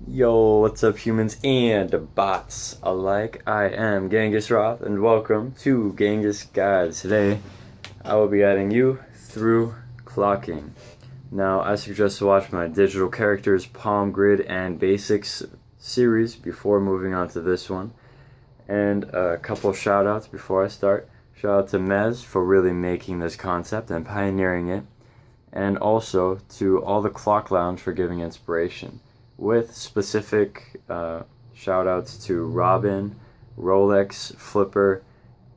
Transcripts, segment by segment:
Yo, what's up, humans and bots alike? I am Ghangasrath, and welcome to GhangasGuides. Today, I will be guiding you through clocking. Now, I suggest to watch my Digital Characters, Palm Grid, and Basics series before moving on to this one. And a couple of shout-outs before I start. Shout out to Mez for really making this concept and pioneering it. And also to all the Clock Lounge for giving inspiration, with specific shout-outs to Robin, Rolex, Flipper,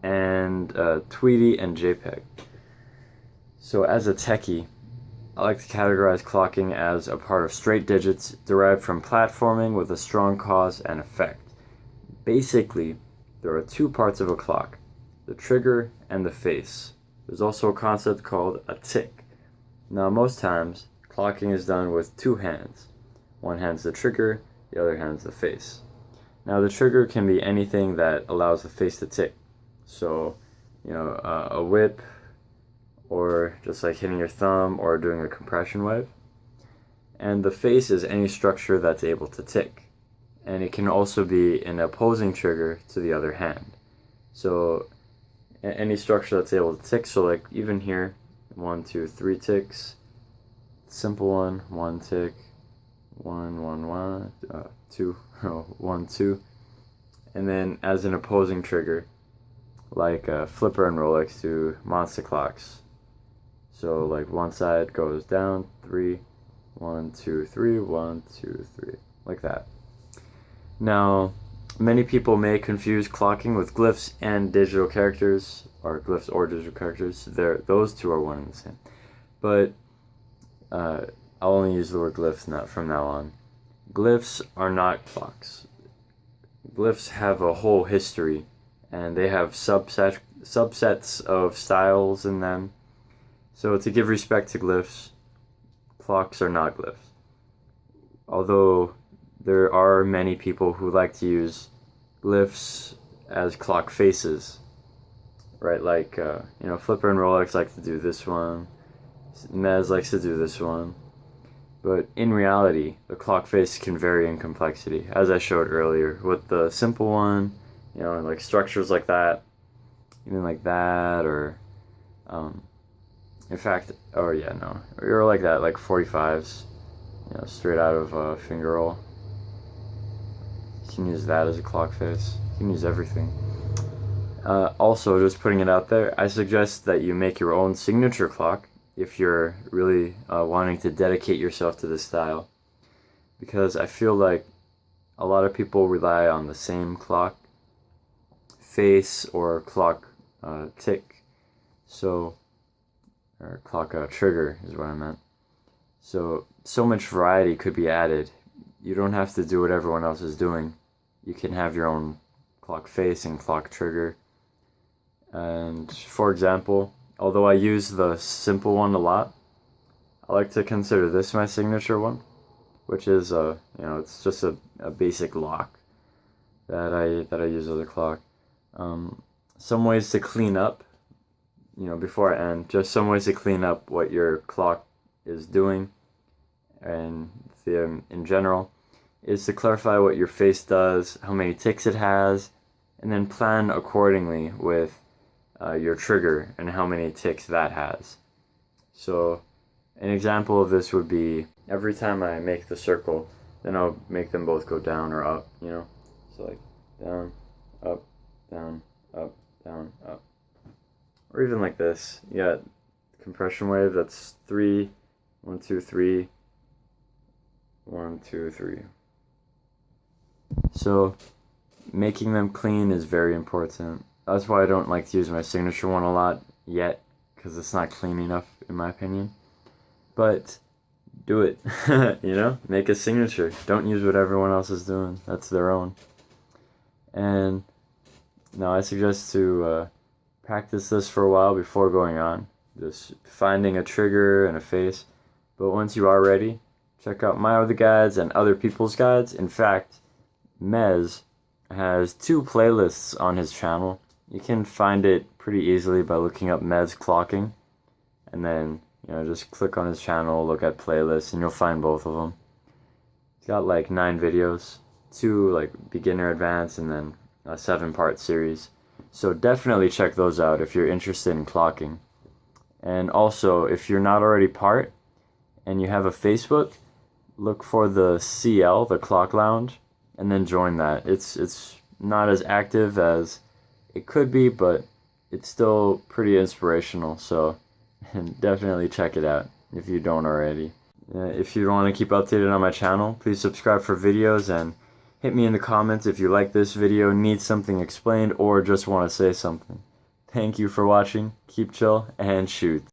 and Tweety and JPEG. So as a techie, I like to categorize clocking as a part of straight digits derived from platforming with a strong cause and effect. Basically, there are two parts of a clock, the trigger and the face. There's also a concept called a tick. Now, most times, clocking is done with two hands. One hand's the trigger, the other hand's the face. Now, the trigger can be anything that allows the face to tick. So, a whip, or just like hitting your thumb, or doing a compression wave. And the face is any structure that's able to tick. And it can also be an opposing trigger to the other hand. So, any structure that's able to tick, so like even here, 1, 2, 3 ticks, simple one, 1 tick, 1, 1, 1, 2, 1, 2, and then as an opposing trigger, like Flipper and Rolex do monster clocks. So like one side goes down, 3, 1, 2, 3, 1, 2, 3, like that. Now, many people may confuse clocking with glyphs and digital characters, or glyphs or digital characters. Those two are one and the same. But I'll only use the word glyphs from now on. Glyphs are not clocks. Glyphs have a whole history, and they have subsets of styles in them. So to give respect to glyphs, clocks are not glyphs. Although there are many people who like to use glyphs as clock faces, right? Like, Flipper and Rolex like to do this one, Mez likes to do this one, but in reality, the clock face can vary in complexity, as I showed earlier, with the simple one, like structures like that, even like that, or, or like that, like 45s, straight out of a finger roll. You can use that as a clock face. You can use everything. Also, just putting it out there, I suggest that you make your own signature clock if you're really wanting to dedicate yourself to this style. Because I feel like a lot of people rely on the same clock face or clock tick. Or clock trigger is what I meant. So much variety could be added. You don't have to do what everyone else is doing. You can have your own clock face and clock trigger. And for example, although I use the simple one a lot, I like to consider this my signature one, which is it's just a basic lock that I use as a clock. Some ways to clean up, before I end, just some ways to clean up what your clock is doing, and in general, is to clarify what your face does, how many ticks it has, and then plan accordingly with your trigger and how many ticks that has. So an example of this would be every time I make the circle, then I'll make them both go down or up, So like down, up, down, up, down, up. Or even like this. You got compression wave, that's 3, 1, 2, 3, 1, 2, 3. So making them clean is very important. That's why I don't like to use my signature one a lot yet, because it's not clean enough in my opinion. But do it, make a signature. Don't use what everyone else is doing. That's their own. And now I suggest to practice this for a while before going on. Just finding a trigger and a face. But once you are ready, check out my other guides and other people's guides. In fact, Mez has 2 playlists on his channel. You can find it pretty easily by looking up Mez clocking, and then just click on his channel, look at playlists, and you'll find both of them. got like 9 videos, 2 like beginner, advanced, and then a 7-part series. So definitely check those out if you're interested in clocking. And also, if you're not already part and you have a Facebook, look for the CL, the Clock Lounge, and then join that. It's not as active as it could be, but it's still pretty inspirational, so definitely check it out if you don't already. If you want to keep updated on my channel, please subscribe for videos and hit me in the comments if you like this video, need something explained, or just want to say something. Thank you for watching, keep chill, and shoot.